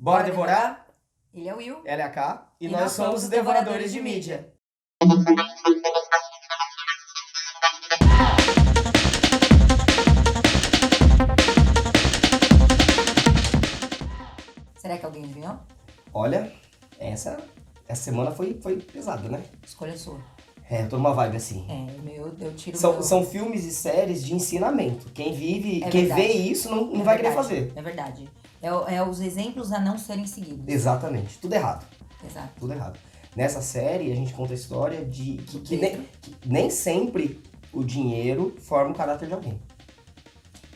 Bora devorar? Ele é o Will. Ela é a K. E nós somos os Devoradores de Mídia. Será que alguém adivinhou? Olha, essa semana foi pesada, né? Escolha sua. É, eu tô numa vibe assim. Eu tiro São filmes e séries de ensinamento. Quem vive, É quem verdade. vê isso não vai querer fazer. É verdade. É os exemplos a não serem seguidos. Exatamente. Tudo errado. Exato. Tudo errado. Nessa série, a gente conta a história de que nem sempre o dinheiro forma o caráter de alguém.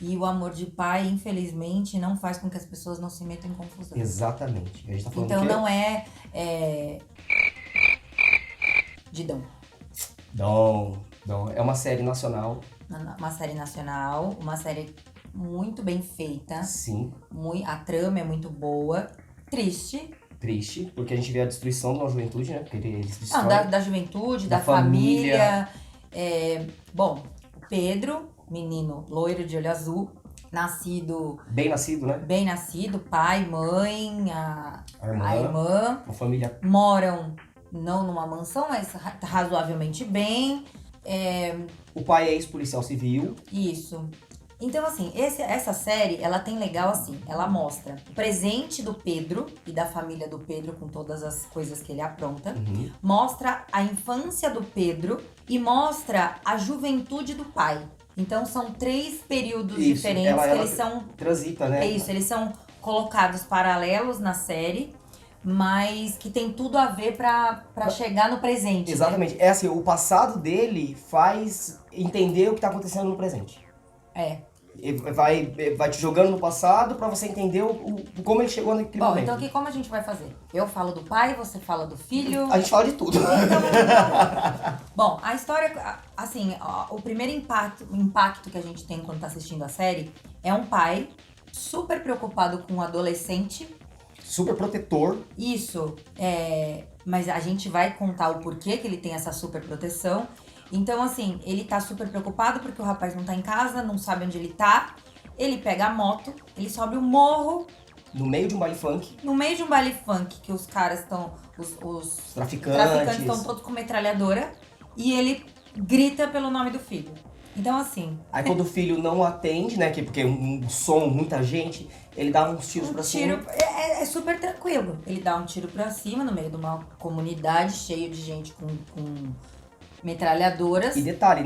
E o amor de pai, infelizmente, não faz com que as pessoas não se metam em confusão. Exatamente. A gente tá falando Então do quê? não é... Didão. Dom. É uma série nacional. Uma série nacional, uma série muito bem feita. Sim. A trama é muito boa. Triste. Triste, porque a gente vê a destruição de uma juventude, né? Porque eles destroem. Não, da juventude, Da da família. Bom, o Pedro, menino loiro de olho azul, nascido... Bem nascido, né? Bem nascido, pai, mãe, a irmã. Uma família. Moram, não numa mansão, mas razoavelmente bem. O pai é ex-policial civil. Isso. Então, assim, essa série, ela tem legal assim, ela mostra o presente do Pedro e da família do Pedro com todas as coisas que ele apronta. Uhum. Mostra a infância do Pedro e mostra a juventude do pai. Então, são 3 períodos diferentes que eles são... Transita, né? É isso, eles são colocados paralelos na série, mas que tem tudo a ver pra chegar no presente. Exatamente. Né? É assim, o passado dele faz entender o que tá acontecendo no presente. Vai te jogando no passado pra você entender como ele chegou naquele momento. Bom, então aqui como a gente vai fazer? Eu falo do pai, você fala do filho... A gente fala de tudo. Então, bom, a história, assim, o primeiro impacto que a gente tem quando tá assistindo a série é um pai super preocupado com um adolescente. Super protetor. Isso, mas a gente vai contar o porquê que ele tem essa super proteção. Então, assim, ele tá super preocupado porque o rapaz não tá em casa, não sabe onde ele tá. Ele pega a moto, ele sobe o morro. No meio de um baile funk. No meio de um baile funk, que os caras estão... Os traficantes estão todos com metralhadora. E ele grita pelo nome do filho. Então, assim... Aí quando o filho não atende, né, porque um som, muita gente, ele dá uns tiros pra cima. É super tranquilo. Ele dá um tiro pra cima no meio de uma comunidade cheia de gente com metralhadoras. E detalhe,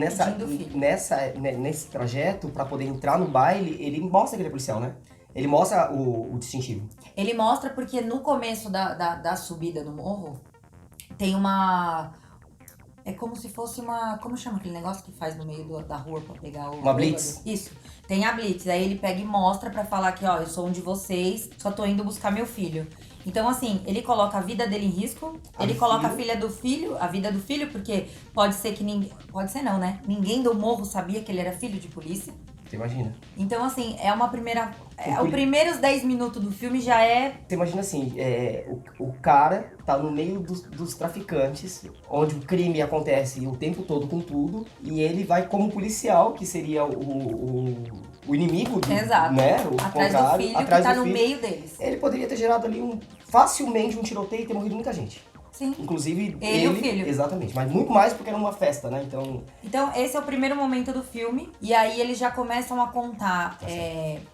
nesse trajeto, pra poder entrar no baile, ele mostra que ele é policial, né? Ele mostra o distintivo. Ele mostra porque no começo da subida no morro, tem uma... É como se fosse uma... Como chama aquele negócio que faz no meio da rua pra pegar o... Uma blitz? Isso. Tem a blitz. Aí ele pega e mostra pra falar que, ó, eu sou um de vocês, só tô indo buscar meu filho. Então, assim, ele coloca a vida dele em risco, ele coloca a vida do filho, porque pode ser que ninguém... Pode ser não, né? Ninguém do morro sabia que ele era filho de polícia. Você imagina? Então, assim, é uma primeira... Os primeiros 10 minutos do filme já é... Você imagina assim, o cara tá no meio dos traficantes, onde o crime acontece o tempo todo com tudo, e ele vai como policial, que seria o inimigo do... Exato. Né? Atrás do filho, que tá no meio deles. Ele poderia ter gerado ali facilmente um tiroteio e ter morrido muita gente. Sim. Inclusive ele e o filho. Exatamente, mas muito mais porque era uma festa, né? Então esse é o primeiro momento do filme. E aí eles já começam a contar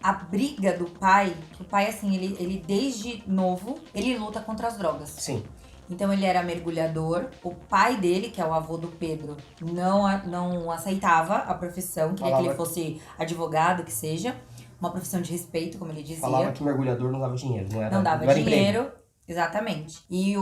a briga do pai. Que o pai, assim, ele desde novo, ele luta contra as drogas. Sim. Então ele era mergulhador. O pai dele, que é o avô do Pedro, não aceitava a profissão. Queria que ele fosse advogado, que seja. Uma profissão de respeito, como ele dizia. Falava que mergulhador não dava dinheiro, não era? Não dava dinheiro. Emprego. Exatamente. E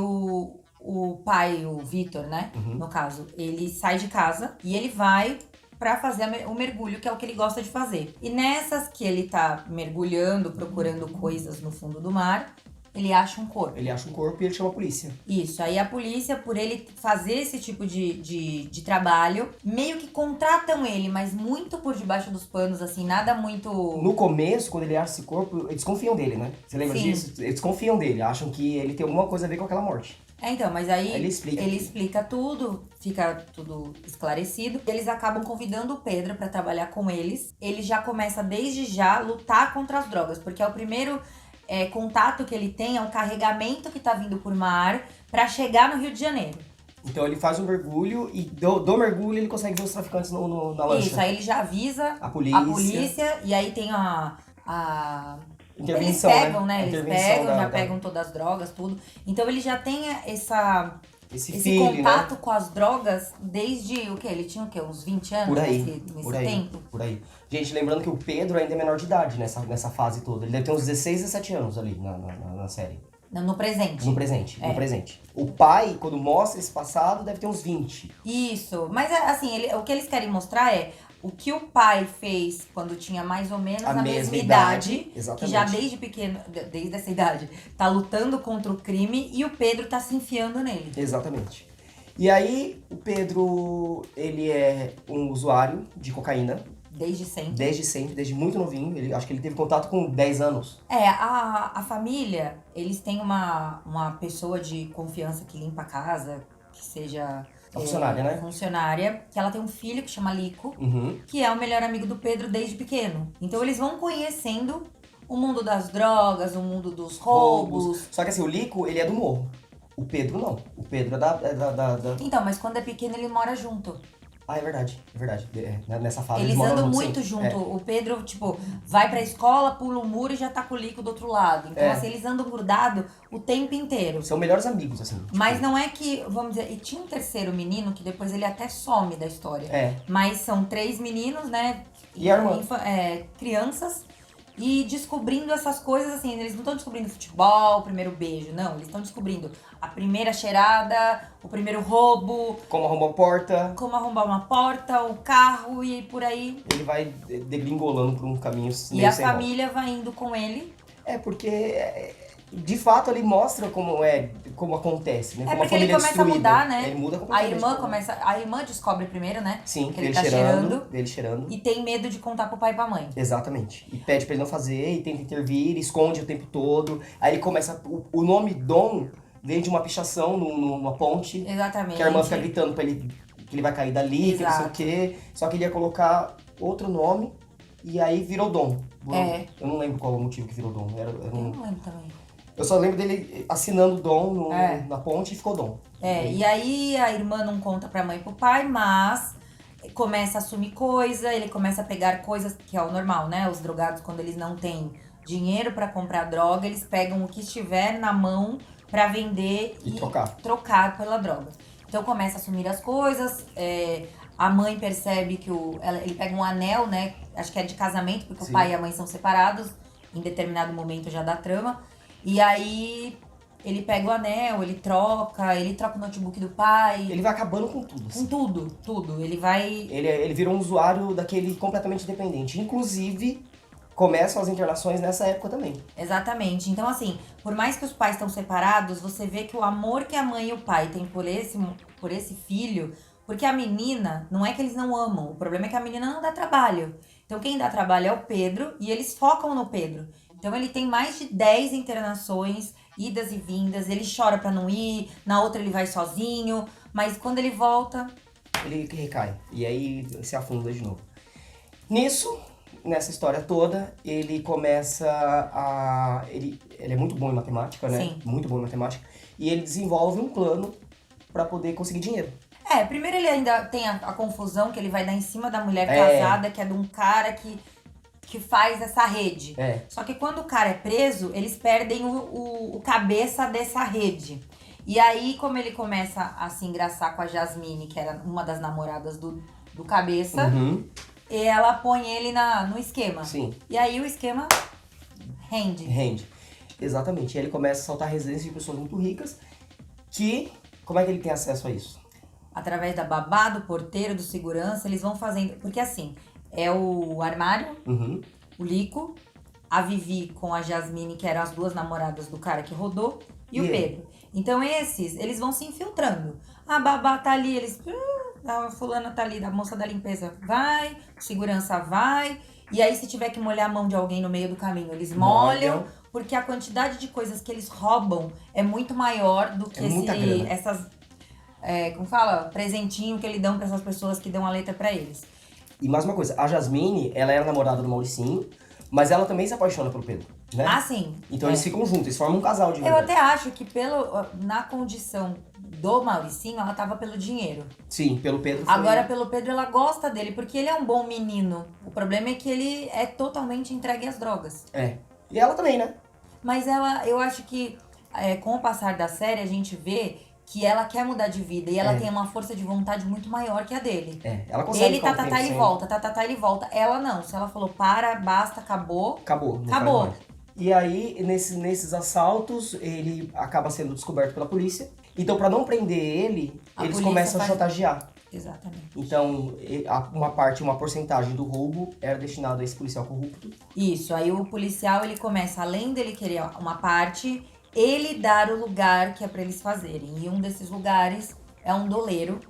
o pai, o Vitor, né? Uhum. No caso, ele sai de casa e ele vai pra fazer o mergulho, que é o que ele gosta de fazer. E nessas que ele tá mergulhando, procurando coisas no fundo do mar, ele acha um corpo. Ele acha um corpo e ele chama a polícia. Isso, aí a polícia, por ele fazer esse tipo de trabalho, meio que contratam ele, mas muito por debaixo dos panos, assim, nada muito... No começo, quando ele acha esse corpo, eles desconfiam dele, né? Você lembra Sim. disso? Eles desconfiam dele, acham que ele tem alguma coisa a ver com aquela morte. Então, mas aí Ele explica tudo, fica tudo esclarecido. Eles acabam convidando o Pedro pra trabalhar com eles. Ele já começa desde já a lutar contra as drogas, porque é o primeiro contato que ele tem é um carregamento que tá vindo por mar pra chegar no Rio de Janeiro. Então ele faz um mergulho e do mergulho ele consegue ver os traficantes na lancha. Isso, aí ele já avisa A polícia. e aí tem a Intervenção, eles pegam, né? A Eles intervenção pegam, já pegam todas as drogas, tudo. Então ele já tem esse feeling, contato né? com as drogas desde o quê? Ele tinha o quê? Uns 20 anos Por aí, nesse tempo? por aí. Gente, lembrando que o Pedro ainda é menor de idade nessa fase toda. Ele deve ter uns 16, 17 anos ali na série. No presente. No presente. O pai, quando mostra esse passado, deve ter uns 20. Isso. Mas, assim, o que eles querem mostrar é o que o pai fez quando tinha mais ou menos a mesma idade. Exatamente. Que já desde pequeno, desde essa idade, tá lutando contra o crime e o Pedro tá se enfiando nele. Exatamente. E aí, o Pedro, ele é um usuário de cocaína. Desde sempre. Desde muito novinho. Acho que ele teve contato com 10 anos. A família, eles têm uma pessoa de confiança que limpa a casa, que seja... Funcionária, né? Funcionária, que ela tem um filho que chama Lico, Uhum. que é o melhor amigo do Pedro desde pequeno. Então eles vão conhecendo o mundo das drogas, o mundo dos roubos. Só que assim, o Lico, ele é do morro. O Pedro não. O Pedro é da... Então, mas quando é pequeno ele mora junto. Ah, é verdade. Nessa fase Eles moram andam juntos, muito sim. junto. O Pedro, tipo, vai pra escola, pula o muro e já tá com o Lico do outro lado. Então, assim, eles andam grudados o tempo inteiro. São melhores amigos, assim. Tipo... Mas não é que, vamos dizer, e tinha um terceiro menino que depois ele até some da história. É. Mas são 3 meninos, né? E a irmã? Crianças. E descobrindo essas coisas, assim, eles não estão descobrindo futebol, o primeiro beijo, não. Eles estão descobrindo a primeira cheirada, o primeiro roubo. Como arrombar uma porta, o carro e por aí. Ele vai degringolando por um caminho meio E a sem família vai indo com ele. Porque... De fato, ele mostra como acontece, né? Como a porque ele família começa a destruída. mudar, né? Ele muda completamente. A irmã descobre primeiro, né? Sim, que ele tá cheirando. Ele cheirando. E tem medo de contar pro pai e pra mãe. Exatamente. E pede pra ele não fazer, e tenta intervir, esconde o tempo todo. Aí ele começa... O nome Dom vem de uma pichação numa ponte. Exatamente. Que a irmã fica gritando pra ele que ele vai cair dali, que não sei o quê. Só que ele ia colocar outro nome, e aí virou Dom. Eu não lembro qual o motivo que virou Dom. Eu não lembro também. Eu só lembro dele assinando Dom na ponte e ficou Dom. E aí a irmã não conta pra mãe e pro pai, mas começa a assumir coisa, ele começa a pegar coisas, que é o normal, né? Os drogados, quando eles não têm dinheiro pra comprar droga, eles pegam o que estiver na mão pra vender e trocar pela droga. Então começa a assumir as coisas, a mãe percebe que ele pega um anel, né? Acho que é de casamento, porque o pai e a mãe são separados em determinado momento já da trama. E aí ele pega o anel, ele troca o notebook do pai. Ele vai acabando com tudo. Assim. Com tudo. Ele vai... Ele virou um usuário daquele completamente independente. Inclusive, começam as internações nessa época também. Exatamente. Então, assim, por mais que os pais estão separados, você vê que o amor que a mãe e o pai têm por esse filho... Porque a menina, não é que eles não amam, o problema é que a menina não dá trabalho. Então, quem dá trabalho é o Pedro e eles focam no Pedro. Então ele tem mais de 10 internações, idas e vindas, ele chora pra não ir, na outra ele vai sozinho, mas quando ele volta... Ele recai, e aí se afunda de novo. Nessa história toda, ele começa a... Ele é muito bom em matemática, né? Sim. Muito bom em matemática. E ele desenvolve um plano pra poder conseguir dinheiro. Primeiro ele ainda tem a confusão que ele vai dar em cima da mulher casada, que é de um cara que faz essa rede. Só que quando o cara é preso, eles perdem o cabeça dessa rede. E aí, como ele começa a se engraçar com a Jasmine, que era uma das namoradas do cabeça, ela põe ele no esquema. Sim. E aí o esquema rende. Exatamente. E aí ele começa a saltar residências de pessoas muito ricas que... Como é que ele tem acesso a isso? Através da babá, do porteiro, do segurança, eles vão fazendo... Porque assim... É o Armário, o Lico, a Vivi com a Jasmine, que eram as duas namoradas do cara que rodou, e o Pedro. Então eles vão se infiltrando. A babá tá ali, a fulana tá ali, a moça da limpeza vai, o segurança vai. E aí se tiver que molhar a mão de alguém no meio do caminho, eles molham. Porque a quantidade de coisas que eles roubam é muito maior do que essas... como fala? Presentinho que eles dão pra essas pessoas que dão a letra pra eles. E mais uma coisa, a Jasmine, ela era namorada do Mauricinho, mas ela também se apaixona pelo Pedro. né? Ah, sim. Então eles ficam juntos, eles formam um casal de Eu verdade. até acho que na condição do Mauricinho, ela tava pelo dinheiro. Sim, pelo Pedro foi... Agora, pelo Pedro, ela gosta dele, porque ele é um bom menino. O problema é que ele é totalmente entregue às drogas. É. E ela também, né? Mas eu acho que com o passar da série, a gente vê que ela quer mudar de vida. E ela tem uma força de vontade muito maior que a dele. Ela consegue Ele, ficar um tempo ele sem- volta, ele volta. Ela não. Se ela falou, para, basta, acabou. Acabou. Não Acabou. faz mais. E aí, nesses assaltos, ele acaba sendo descoberto pela polícia. Então, pra não prender ele, A eles polícia começam a faz- chantagear. Exatamente. Então, uma porcentagem do roubo era destinado a esse policial corrupto. Isso, aí o policial, ele começa, além dele querer uma parte, ele dar o lugar que é pra eles fazerem. E um desses lugares é um doleiro.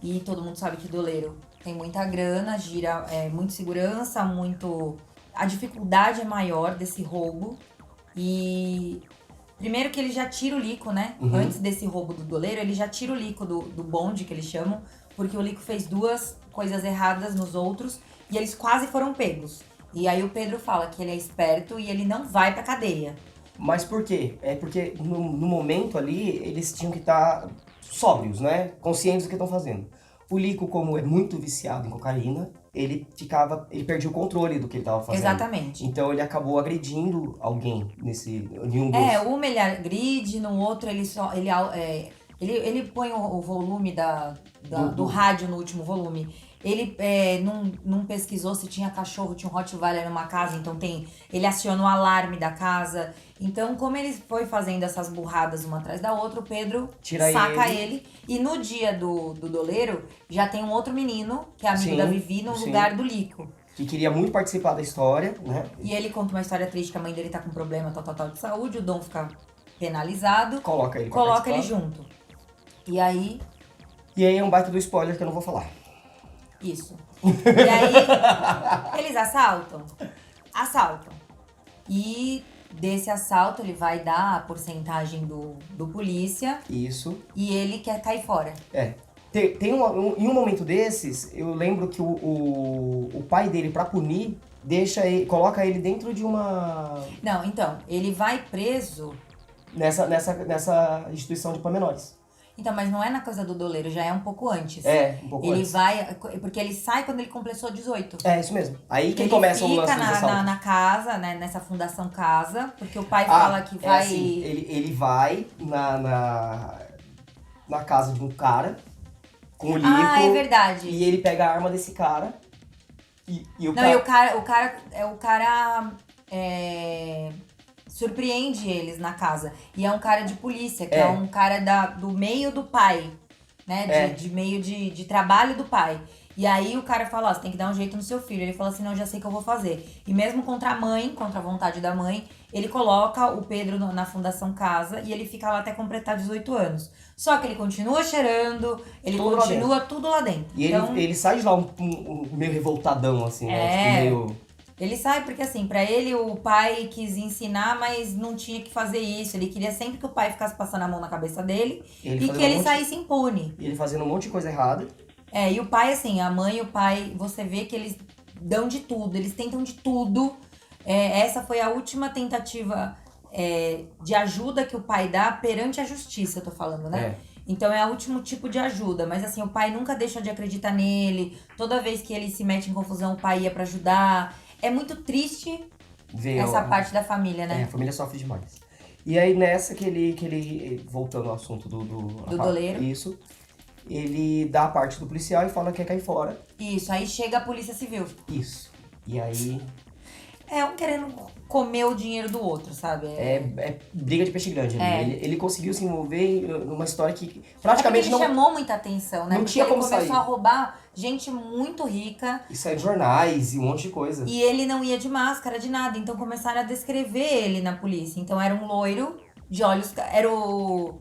E todo mundo sabe que doleiro tem muita grana, gira muito segurança, muito... A dificuldade é maior desse roubo. E... Primeiro que ele já tira o Lico, né? Uhum. Antes desse roubo do doleiro, ele já tira o Lico do bonde, que eles chamam. Porque o Lico fez 2 coisas erradas nos outros. E eles quase foram pegos. E aí o Pedro fala que ele é esperto e ele não vai pra cadeia. Mas por quê? É porque no momento ali, eles tinham que estar sóbrios, né? Conscientes do que estão fazendo. O Lico, como é muito viciado em cocaína, ele perdia o controle do que ele estava fazendo. Exatamente. Então ele acabou agredindo alguém em um dos... Uma ele agride, no outro ele põe o volume do rádio no último volume. Ele não pesquisou se tinha cachorro, tinha um Rottweiler numa casa, então ele aciona o alarme da casa. Então, como ele foi fazendo essas burradas uma atrás da outra, o Pedro saca ele. E no dia do doleiro, já tem um outro menino, que é amigo da Vivi, no lugar do Lico. Que queria muito participar da história, né? E ele conta uma história triste, que a mãe dele tá com problema tal de saúde, o Dom fica penalizado. Coloca ele pra Coloca ele participar. junto. E aí... E aí é um baita do spoiler que eu não vou falar. Isso. E aí, eles assaltam. E desse assalto, ele vai dar a porcentagem do polícia. Isso. E ele quer cair fora. Em um momento desses, eu lembro que o pai dele, pra punir, coloca ele dentro de uma... Não, então, ele vai preso... Nessa instituição de menores. Então, mas não é na coisa do doleiro, já é um pouco antes. Um pouco ele antes. Porque ele sai quando ele completou 18. É, isso mesmo. Aí que Ele começa o lance fica dos assaltos. na casa, né, nessa fundação casa, porque o pai fala que vai... Assim, ele vai na casa de um cara, com o Lico. Ah, é verdade. E ele pega a arma desse cara. E o Não, cara... e o cara surpreende eles na casa. E é um cara de polícia, que é um cara do meio do pai, né? De meio de trabalho do pai. E aí o cara fala, ó, você tem que dar um jeito no seu filho. Ele fala assim, não, já sei o que eu vou fazer. E mesmo contra a mãe, contra a vontade da mãe, ele coloca o Pedro na Fundação Casa e ele fica lá até completar 18 anos. Só que ele continua cheirando, ele continua tudo lá dentro. E então, ele sai de lá meio revoltadão, assim, né? Tipo, meio... Ele sai porque, assim, pra ele o pai quis ensinar, mas não tinha que fazer isso. Ele queria sempre que o pai ficasse passando a mão na cabeça dele e que ele saísse impune. E ele fazendo um monte de coisa errada. E o pai, assim, a mãe e o pai, você vê que eles dão de tudo, eles tentam de tudo. Essa foi a última tentativa de ajuda que o pai dá perante a justiça, eu tô falando, né? Então é o último tipo de ajuda, mas assim, o pai nunca deixa de acreditar nele. Toda vez que ele se mete em confusão, o pai ia pra ajudar. É muito triste essa parte da família, né? A família sofre demais. E aí nessa que ele voltando ao assunto do doleiro. Isso. Ele dá a parte do policial e fala que quer cair fora. Isso, aí chega a polícia civil. Isso. E aí... um querendo comer o dinheiro do outro, sabe? É briga de peixe grande ali. Ele conseguiu se envolver numa história que praticamente ele chamou muita atenção, né? Não tinha como sair. Ele começou a roubar gente muito rica. E saiu em jornais e um monte de coisa. E ele não ia de máscara, de nada. Então começaram a descrever ele na polícia. Então era um loiro de olhos... Era o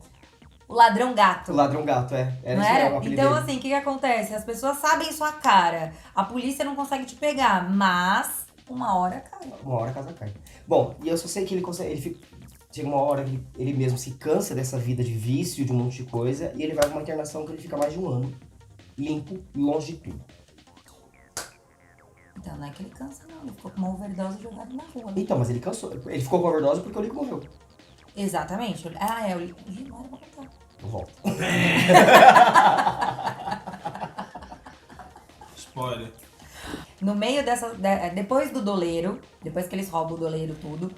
ladrão gato. O ladrão gato, Não era? Então, assim, o que acontece? As pessoas sabem sua cara. A polícia não consegue te pegar, mas... Uma hora cai. Uma hora a casa cai. Bom, e eu só sei que ele consegue... Chega uma hora que ele mesmo se cansa dessa vida de vício, de um monte de coisa, e ele vai pra uma internação que ele fica mais de um ano, limpo, longe de tudo. Então, não é que ele cansa, não. Ele ficou com uma overdose jogada na rua. Então, mas ele cansou. Ele ficou com overdose porque o Lico morreu. Exatamente. Ah, é o Gilmar, eu vou contar. Eu volto. Spoiler. No meio dessa... Depois do doleiro, depois que eles roubam o doleiro tudo,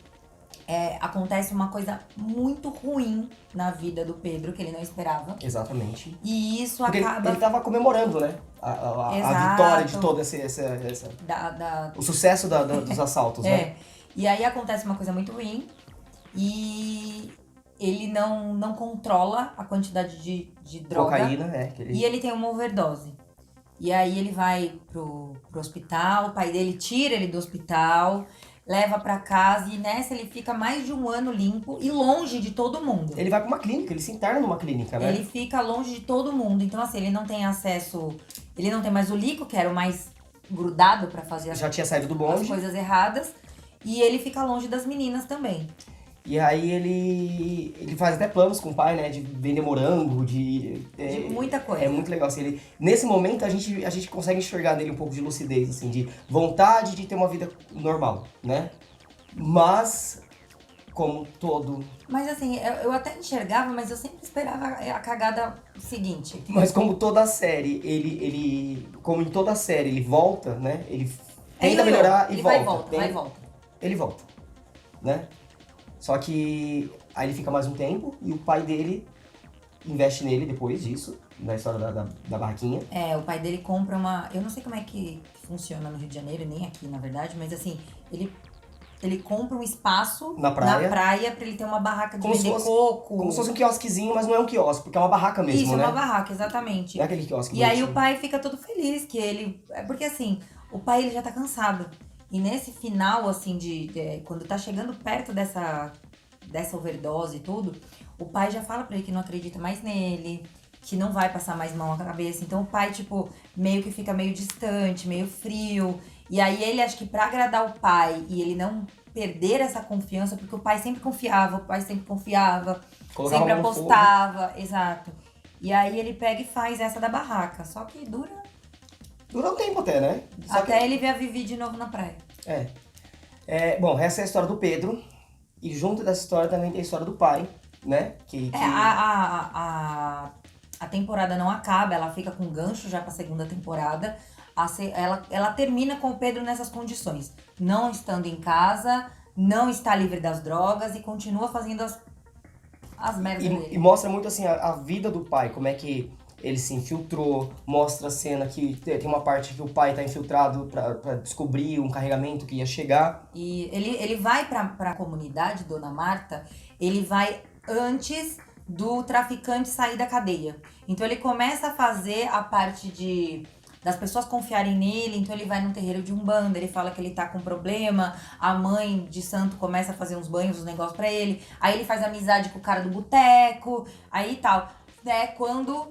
acontece uma coisa muito ruim na vida do Pedro, que ele não esperava. Exatamente. E isso Porque acaba... ele tava comemorando, né? A Exato. vitória de todo essa o sucesso dos assaltos, né? E aí acontece uma coisa muito ruim e ele não controla a quantidade de droga. Cocaína, E ele tem uma overdose. E aí ele vai pro hospital, o pai dele tira ele do hospital, leva pra casa e nessa ele fica mais de um ano limpo e longe de todo mundo. Ele vai pra uma clínica, ele se interna numa clínica, né? Ele fica longe de todo mundo. Então, assim, ele não tem acesso... Ele não tem mais o Lico, que era o mais grudado pra fazer Já tinha saído do as bonde. coisas erradas. E ele fica longe das meninas também. E aí ele faz até planos com o pai, né? De vender morango, de muita coisa. É muito legal, assim. Nesse momento, a gente consegue enxergar nele um pouco de lucidez, assim. De vontade de ter uma vida normal, né? Mas, como todo... Mas assim, eu até enxergava, mas eu sempre esperava a cagada seguinte. Mas como toda a série, como em toda a série, ele volta, né? Ele tenta melhorar e ele volta. Vai e volta. Ele volta, né? Só que aí ele fica mais um tempo e o pai dele investe nele depois disso, na história da barraquinha. O pai dele compra uma... Eu não sei como é que funciona no Rio de Janeiro, nem aqui, na verdade, mas assim, ele compra um espaço Na praia pra ele ter uma barraca de Como se vender fosse- coco. como se fosse um quiosquezinho, mas não é um quiosque, porque é uma barraca mesmo, Isso, né? é uma barraca, exatamente. Não é aquele quiosque. E aí bonitinho. o pai fica todo feliz que ele... Porque assim, o pai ele já tá cansado. E nesse final, assim, quando tá chegando perto dessa overdose e tudo, o pai já fala pra ele que não acredita mais nele, que não vai passar mais mão na cabeça. Então o pai, tipo, meio que fica meio distante, meio frio. E aí ele, acho que pra agradar o pai e ele não perder essa confiança, porque o pai sempre confiava, Colocava sempre a mão no fogo. apostava, exato. E aí ele pega e faz essa da barraca. Só que dura Dura um tempo até, né? Só até ele ver a Vivi de novo na praia. Bom, essa é a história do Pedro. E junto dessa história também tem a história do pai, né? A temporada não acaba, ela fica com gancho já pra segunda temporada. Ela termina com o Pedro nessas condições. Não estando em casa, não está livre das drogas e continua fazendo as merdas dele. E mostra muito assim a vida do pai, como é que ele se infiltrou, mostra a cena que tem uma parte que o pai tá infiltrado pra descobrir um carregamento que ia chegar. E ele vai pra comunidade, Dona Marta, ele vai antes do traficante sair da cadeia. Então ele começa a fazer a parte das pessoas confiarem nele, então ele vai num terreiro de umbanda, ele fala que ele tá com problema, a mãe de santo começa a fazer uns banhos, uns negócios pra ele, aí ele faz amizade com o cara do boteco, aí tal. Quando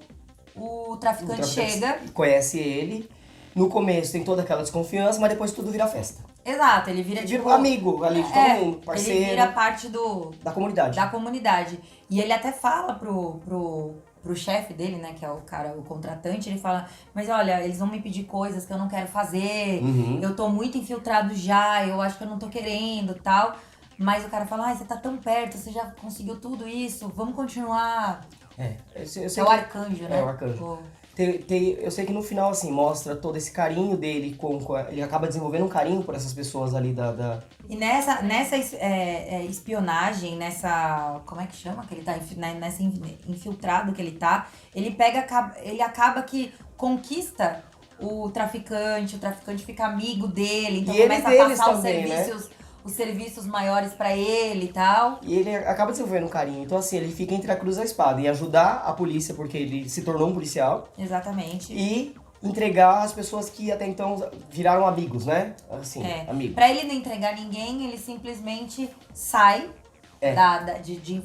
o traficante chega... Conhece ele. No começo tem toda aquela desconfiança, mas depois tudo vira festa. Exato, ele vira Vira tipo... um amigo ali de todo mundo, parceiro. Ele vira parte da comunidade. da comunidade. E ele até fala pro chefe dele, né, que é o cara, o contratante, ele fala, mas olha, eles vão me pedir coisas que eu não quero fazer, eu tô muito infiltrado já, eu acho que eu não tô querendo, tal. Mas o cara fala, você tá tão perto, você já conseguiu tudo isso, vamos continuar. Eu sei É o arcanjo, né? É o arcanjo. Eu sei que no final, assim, mostra todo esse carinho dele, ele acaba desenvolvendo um carinho por essas pessoas ali E nessa espionagem, nessa... Como é que chama? Que ele tá nessa infiltrado que ele tá. Ele acaba que conquista o traficante fica amigo dele. Então E começa ele a passar também, os serviços maiores pra ele e tal. E ele acaba desenvolvendo um carinho. Então, assim, ele fica entre a cruz e a espada. E ajudar a polícia, porque ele se tornou um policial. Exatamente. E entregar as pessoas que até então viraram amigos, né? Assim, amigos. Pra ele não entregar ninguém, ele simplesmente sai.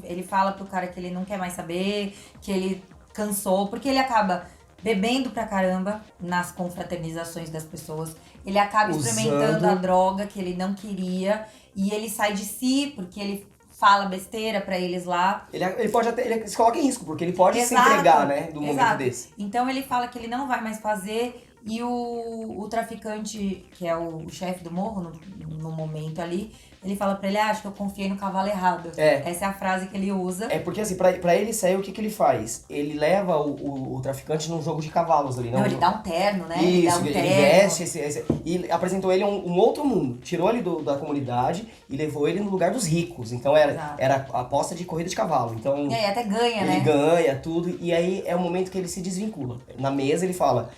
Ele fala pro cara que ele não quer mais saber, que ele cansou. Porque ele acaba bebendo pra caramba nas confraternizações das pessoas. Ele acaba experimentando a droga que ele não queria. E ele sai de si, porque ele fala besteira pra eles lá. Ele pode até... Ele se coloca em risco, porque ele pode se Exato, entregar, né? Do momento exato. desse. Então ele fala que ele não vai mais fazer. E o traficante, que é o chefe do morro, no momento ali, ele fala pra ele, acho que eu confiei no cavalo errado. Essa é a frase que ele usa. É porque assim, pra ele sair, o que ele faz? Ele leva o traficante num jogo de cavalos ali. Não, ele dá um terno, né? Isso, ele dá um ele terno. veste e apresentou ele a um outro mundo. Tirou ele da comunidade e levou ele no lugar dos ricos. Então era a aposta de corrida de cavalo. Então, E aí até ganha, né? ele ganha tudo. E aí é o momento que ele se desvincula. Na mesa ele fala,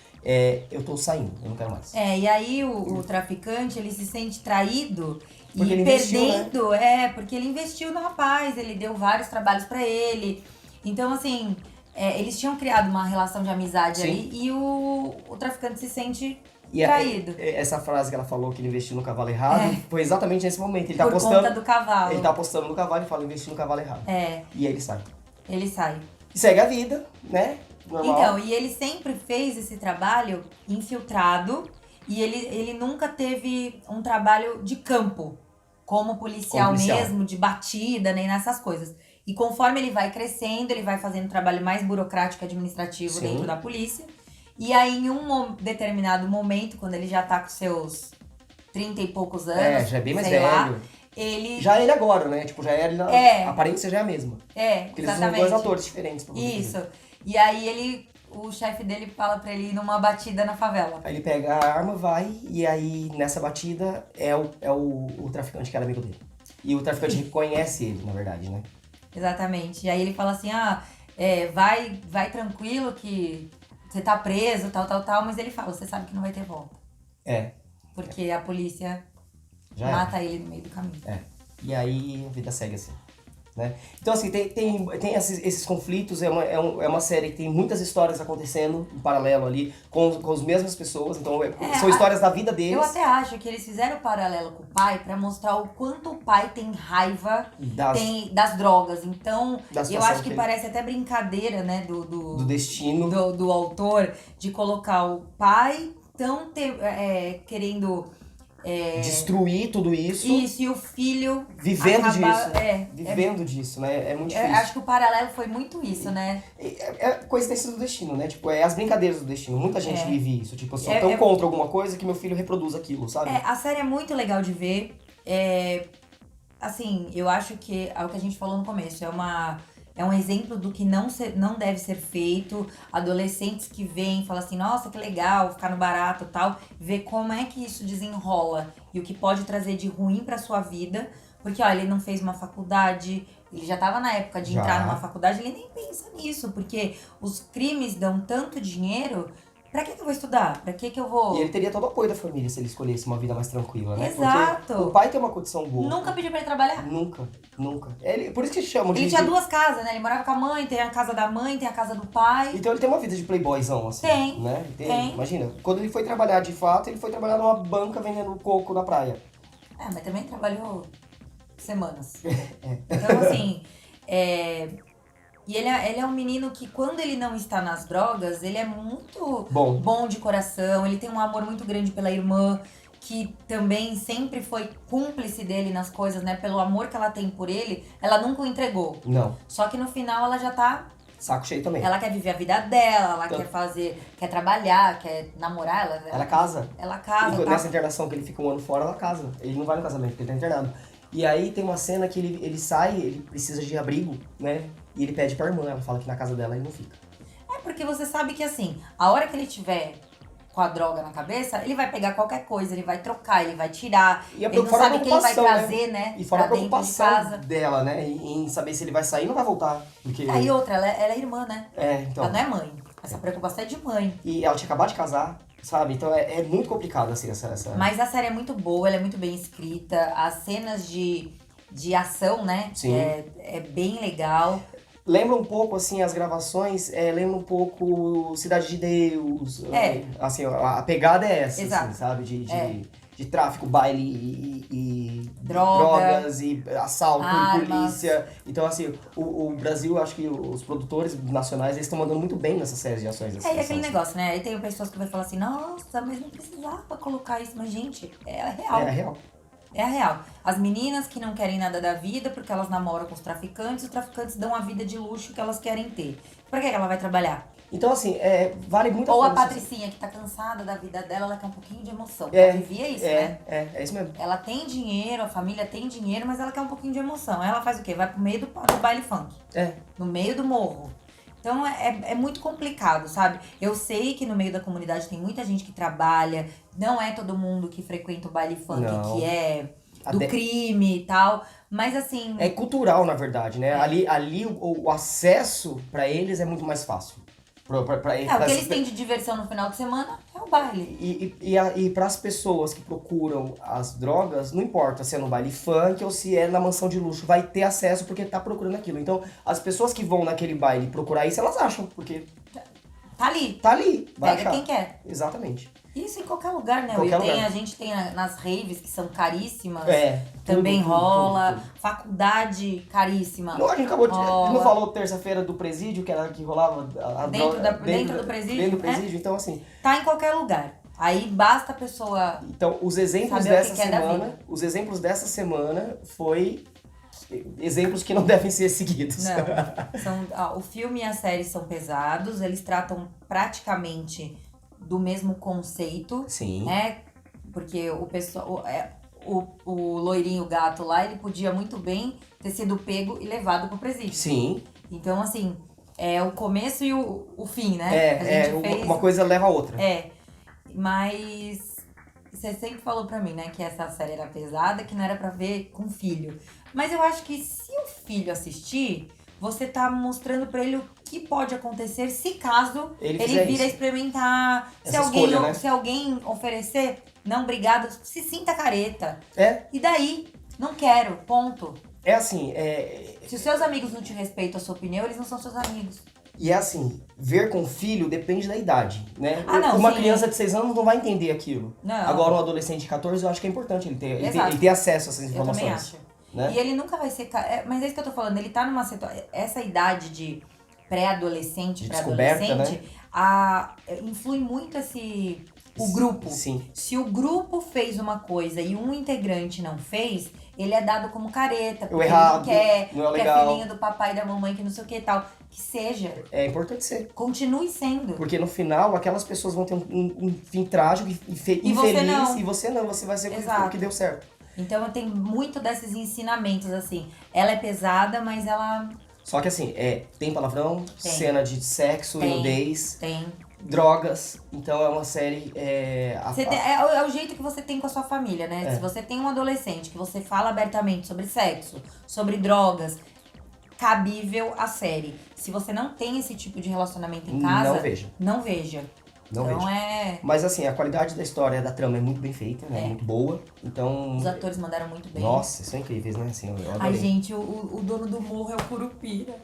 eu tô saindo, eu não quero mais. E aí o traficante, ele se sente traído Porque e ele investiu, perdendo, porque ele investiu no rapaz, ele deu vários trabalhos pra ele. Então, assim, eles tinham criado uma relação de amizade ali e o traficante se sente traído. Essa frase que ela falou, que ele investiu no cavalo errado, foi exatamente nesse momento. Ele tá Por apostando, conta do cavalo. Ele tá apostando no cavalo e fala, investi no cavalo errado. E aí ele sai. Ele sai. E segue a vida, né? Normal. Então, e ele sempre fez esse trabalho infiltrado e ele nunca teve um trabalho de campo, como policial mesmo, de batida, nem nessas coisas. E conforme ele vai crescendo, ele vai fazendo trabalho mais burocrático e administrativo dentro da polícia. E aí, em um determinado momento, quando ele já tá com seus 30 e poucos anos, já é bem mais sei velho. lá, ele... Já é ele agora, né? Tipo, já é ele a aparência já é a mesma. Porque eles são dois atores diferentes. Pra você Isso. E aí o chefe dele fala pra ele ir numa batida na favela. Aí ele pega a arma, vai, e aí nessa batida é o traficante que era amigo dele. E o traficante reconhece ele, na verdade, né? Exatamente. E aí ele fala assim, vai tranquilo que você tá preso, tal, mas ele fala, você sabe que não vai ter volta. Porque a polícia mata ele no meio do caminho. E aí a vida segue assim. Né? Então, assim, tem esses conflitos, é uma série que tem muitas histórias acontecendo em paralelo ali, com as mesmas pessoas, então são histórias da vida deles. Eu até acho que eles fizeram o paralelo com o pai pra mostrar o quanto o pai tem raiva das drogas. Então, eu acho que parece até brincadeira, né, do destino do autor, de colocar o pai tão querendo... destruir tudo isso. Isso, e o filho vivendo disso. Vivendo disso, né? É muito difícil. Acho que o paralelo foi muito isso, né? É coincidência do destino, né? Tipo, as brincadeiras do destino. Muita gente vive isso. Tipo, eu sou tão contra alguma coisa que meu filho reproduz aquilo, sabe? A série é muito legal de ver. Assim, eu acho que é o que a gente falou no começo. É um exemplo do que não deve ser feito. Adolescentes que vêm e falam assim, nossa, que legal, ficar no barato e tal. Ver como é que isso desenrola e o que pode trazer de ruim pra sua vida. Porque, olha, ele não fez uma faculdade, ele já tava na época de entrar numa faculdade, ele nem pensa nisso. Porque os crimes dão tanto dinheiro... Pra que eu vou estudar? Pra que eu vou... E ele teria todo o apoio da família se ele escolhesse uma vida mais tranquila, né? Exato. Porque o pai tem uma condição boa. Nunca pediu pra ele trabalhar. Nunca. Por isso que chamam de... Ele tinha duas casas, né? Ele morava com a mãe, tem a casa da mãe, tem a casa do pai. Então ele tem uma vida de playboyzão, assim. Tem. Né? Tem. Imagina, quando ele foi trabalhar de fato, ele foi trabalhar numa banca vendendo coco na praia. Mas também trabalhou semanas. Então, assim... E ele é um menino que, quando ele não está nas drogas, ele é muito bom de coração. Ele tem um amor muito grande pela irmã, que também sempre foi cúmplice dele nas coisas, né? Pelo amor que ela tem por ele, ela nunca o entregou. Não. Só que no final ela já tá... Saco cheio também. Ela quer viver a vida dela, ela quer trabalhar, quer namorar. Ela casa. Ela casa. Nessa internação que ele fica um ano fora, ela casa. Ele não vai no casamento, porque ele tá internado. E aí tem uma cena que ele sai, ele precisa de abrigo, né? E ele pede pra irmã, ela fala que na casa dela ele não fica. Porque você sabe que, assim, a hora que ele tiver com a droga na cabeça, ele vai pegar qualquer coisa, ele vai trocar, ele vai tirar. E ele não sabe quem vai trazer, né? E fora a pra dentro de preocupação casa. dela, né? Em saber se ele vai sair ou não vai voltar. Porque... E outra, ela é irmã, né? Então. Ela não é mãe. Essa preocupação é de mãe. E ela tinha acabado de casar, sabe? Então é muito complicado, assim, essa... Mas a série é muito boa, ela é muito bem escrita. As cenas de ação, né? Sim. É bem legal. Lembra um pouco, assim, as gravações, lembra um pouco Cidade de Deus. Assim, a pegada é essa, assim, sabe? De tráfico, baile e drogas e assalto armas. E polícia. Então, assim, o Brasil, acho que os produtores nacionais, eles estão mandando muito bem nessas séries de ações. E aquele negócio, né? Aí tem pessoas que vão falar assim, nossa, mas não precisava colocar isso. Mas, gente, é real. É real. É a real. As meninas que não querem nada da vida porque elas namoram com os traficantes dão a vida de luxo que elas querem ter. Pra que ela vai trabalhar? Então, assim, vale muito Ou a pena. Patricinha, que tá cansada da vida dela, ela quer um pouquinho de emoção. É, Ela vivia isso, né? É isso mesmo. Ela tem dinheiro, a família tem dinheiro, mas ela quer um pouquinho de emoção. Aí ela faz o quê? Vai pro meio do baile funk. É. No meio do morro. Então é muito complicado, sabe? Eu sei que no meio da comunidade tem muita gente que trabalha, não é todo mundo que frequenta o baile funk, Não. que é do Até- crime e tal. Mas assim. É cultural, na verdade, né? Ali o acesso pra eles é muito mais fácil. O que eles têm de diversão no final de semana é o baile. E para as pessoas que procuram as drogas, não importa se é no baile funk ou se é na mansão de luxo, vai ter acesso porque tá procurando aquilo. Então, as pessoas que vão naquele baile procurar isso, elas acham, porque Tá ali. tá ali. Vai Pega achar. quem quer. Exatamente. Isso em qualquer lugar, né? Qualquer lugar. A gente tem nas raves que são caríssimas. Tudo, Também tudo, rola. tudo, tudo. Faculdade caríssima. Não, a gente acabou de. Rola. Não falou terça-feira do presídio, que era que rolava a Dentro droga, dentro do presídio? Dentro do presídio, então assim. Tá em qualquer lugar. Aí basta a pessoa. Então, os exemplos Saber o dessa que quer da semana. vida. Os exemplos dessa semana foi exemplos que não devem ser seguidos. Não. O filme e a série são pesados, eles tratam praticamente do mesmo conceito, Sim. né? Porque o pessoal. O loirinho gato lá, ele podia muito bem ter sido pego e levado pro presídio. Sim. Então, assim, é o começo e o fim, né? Uma coisa leva a outra. Mas você sempre falou pra mim, né, que essa série era pesada, que não era pra ver com filho. Mas eu acho que se o filho assistir, você tá mostrando pra ele o que pode acontecer se caso Ele ele fizer vir a isso. experimentar. Essa escolha, né? Se alguém oferecer, não, obrigado, se sinta careta. É. E daí? Não quero, ponto. É assim, Se os seus amigos não te respeitam a sua opinião, eles não são seus amigos. E é assim, ver com filho depende da idade, né? Ah, não, Uma sim. criança de 6 anos não vai entender aquilo. Não. Agora, um adolescente de 14, eu acho que é importante Exato. ele ter acesso a essas Eu informações. também acho. Né? E ele nunca vai ser. Mas é isso que eu tô falando. Ele tá numa situação. Essa idade de pré-adolescente, De descoberta, pré-adolescente, influi muito o grupo. Sim. Se o grupo fez uma coisa e um integrante não fez, ele é dado como careta. Porque errado, ele não quer, não é que legal. é filhinho do papai e da mamãe, que não sei o que e tal. Que seja. É importante ser. Continue sendo. Porque no final, aquelas pessoas vão ter um fim trágico e infeliz. você não. E você não, você vai ser Exato. o que deu certo. Então eu tenho muito desses ensinamentos, assim. Ela é pesada, mas ela Só que assim, tem palavrão, Tem. cena de sexo, Tem. nudez, tem. drogas. Então é uma série. É o jeito que você tem com a sua família, né? É. Se você tem um adolescente que você fala abertamente sobre sexo, sobre drogas, cabível a série. Se você não tem esse tipo de relacionamento em casa, Não veja. não veja. Não Então veja. Mas assim, a qualidade da história da trama é muito bem feita, né? É. Muito boa. Então. Os atores mandaram muito bem. Nossa, são incríveis, né? Assim, eu Ai, adorei. gente, o dono do morro é o Curupira.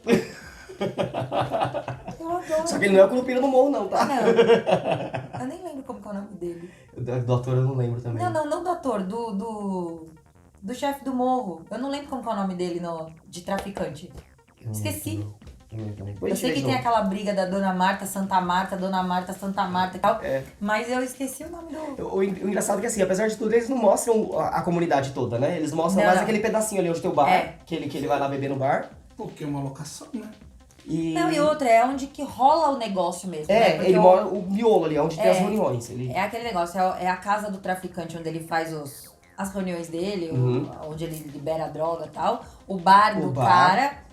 Eu adoro. Só que ele não é o Curupira do Morro, não, tá? Não. Eu nem lembro como que é o nome dele. Do ator eu não lembro também. Não do ator, do chefe do morro. Eu não lembro como que é o nome dele de traficante. Eu não Esqueci. lembro. Não lembro também. Eu Depois sei a que gente tem vê de aquela briga da Dona Marta, Santa Marta, Dona Marta, Santa Marta e tal. É. Mas eu esqueci o nome do. novo. O engraçado é que assim, apesar de tudo, eles não mostram a comunidade toda, né? Eles mostram Não, mais não. aquele pedacinho ali onde tem o bar, É. que ele vai lá beber no bar. Porque é uma locação, né? Não, e outra, é onde que rola o negócio mesmo. né? Porque ele mora o miolo ali, onde tem as reuniões. Ele... É aquele negócio, é a casa do traficante onde ele faz as reuniões dele, onde ele libera a droga e tal. O bar do bar. cara.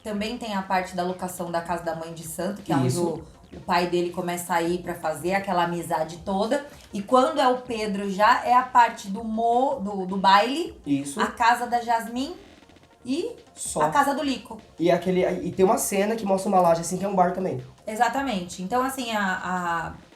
Também tem a parte da locação da casa da mãe de santo, que é onde Isso. o pai dele começa a ir pra fazer aquela amizade toda. E quando é o Pedro já, é a parte do baile, Isso. a casa da Jasmine e Só. a casa do Lico. E tem uma cena que mostra uma laje assim, que é um bar também. Exatamente. Então, assim,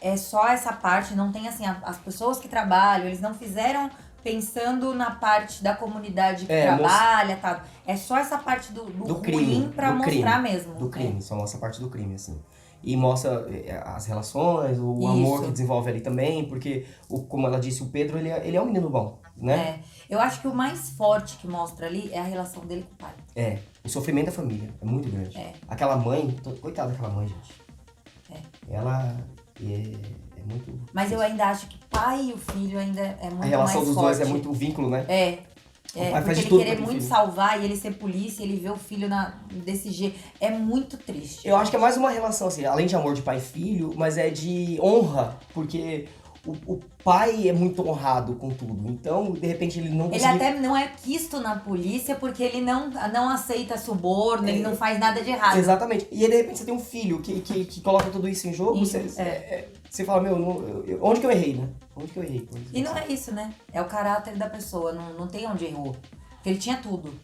é só essa parte, não tem, assim, as pessoas que trabalham, eles não fizeram pensando na parte da comunidade que trabalha, tá? É só essa parte do crime, ruim pra do mostrar crime, mesmo. Do crime, só mostra a parte do crime, assim. E mostra as relações, o Isso. amor que desenvolve ali também, porque, como ela disse, o Pedro, ele é um menino bom, né? Eu acho que o mais forte que mostra ali é a relação dele com o pai. O sofrimento da família é muito grande. Aquela mãe, coitada daquela mãe, gente. Ela é muito... Mas eu ainda acho que pai e o filho ainda é muito mais forte. A relação dos dois é muito o vínculo, né? O pai Porque faz de ele tudo querer pra aquele muito filho. salvar e ele ser polícia, ele vê o filho desse jeito. É muito triste. Eu acho que é mais uma relação, assim, além de amor de pai e filho, mas é de honra, porque o pai é muito honrado com tudo. Então, de repente, ele não Ele conseguiu... até não é quisto na polícia porque ele não aceita suborno, ele não faz nada de errado. Exatamente. E aí, de repente, você tem um filho que coloca tudo isso em jogo, você fala, meu, onde que eu errei, né? Onde que eu errei? E não é isso, né? É o caráter da pessoa, não tem onde errou. Porque ele tinha tudo.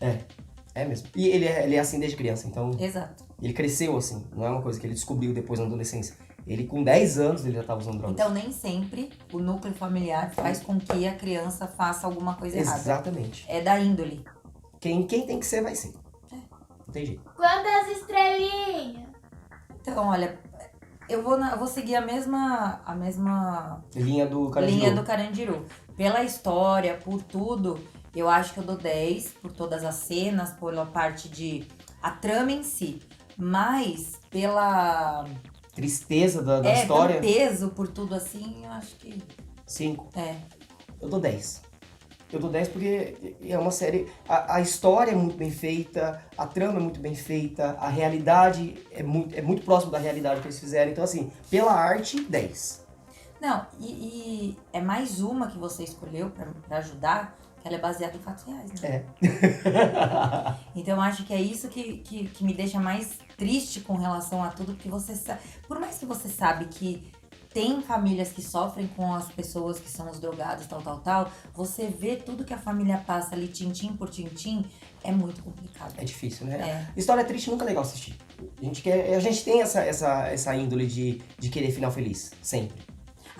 É mesmo. E ele é assim desde criança, então... Exato. Ele cresceu assim, não é uma coisa que ele descobriu depois na adolescência. Ele, com 10 anos, ele já estava usando drogas. Então, nem sempre o núcleo familiar faz com que a criança faça alguma coisa errada. Exatamente. É da índole. Quem tem que ser, vai ser. Não tem jeito. Quantas estrelinhas? Então, olha, eu vou seguir a mesma Linha do Carandiru. linha do Carandiru. Pela história, por tudo, eu acho que eu dou 10, por todas as cenas, pela parte de... a trama em si. Mas, pela... Tristeza da história. pelo peso, por tudo assim, eu acho que... 5. É. Eu dou 10. Eu dou 10 porque é uma série... A história é muito bem feita, a trama é muito bem feita, a realidade é muito próximo da realidade que eles fizeram. Então, assim, pela arte, 10. Não, e é mais uma que você escolheu pra ajudar, que ela é baseada em fatos reais, né? Então eu acho que é isso que me deixa mais triste com relação a tudo, porque você sabe... Por mais que você sabe que tem famílias que sofrem com as pessoas que são os drogados, tal, você vê tudo que a família passa ali, tintim por tintim, é muito complicado. É difícil, né? É. História triste nunca é legal assistir. A gente tem essa índole de querer final feliz, sempre.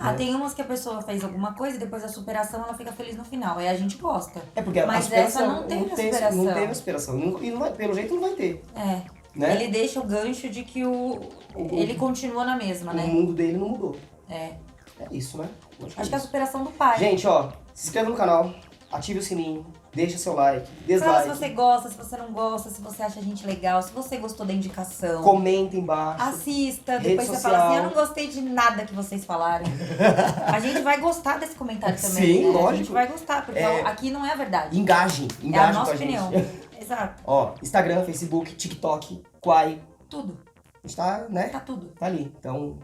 Ah, né? tem umas que a pessoa fez alguma coisa e depois da superação ela fica feliz no final. Aí a gente gosta. É porque Mas a superação essa não teve a superação. Não teve a superação. E não vai, pelo jeito não vai ter. É. Né? Ele deixa o gancho de que ele continua na mesma, O né? mundo dele não mudou. É. É isso, né? Acho que é a superação do pai. Gente, ó, se inscreva no canal, ative o sininho, deixa seu like, Fala dislike. se você gosta, se você não gosta, se você acha a gente legal, se você gostou da indicação. Comenta embaixo. Assista, Rede depois você social. fala assim, eu não gostei de nada que vocês falaram. A gente vai gostar desse comentário também, Sim, né? A lógico. gente vai gostar, porque aqui não é a verdade. Engajem É a com nossa a gente. opinião. Exato. Ó, Instagram, Facebook, TikTok, Quai. Tudo. A gente tá, né? Tá tudo. Tá ali. Então,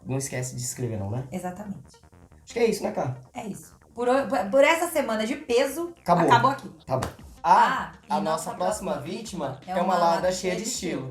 não esquece de se inscrever não, né? Exatamente. Acho que é isso, né, cara? É isso. Por essa semana de peso, Acabou. acabou aqui. Tá bom. Ah, e A nossa nossa próxima próxima vítima é é uma uma lada lada cheia cheia de de estilo.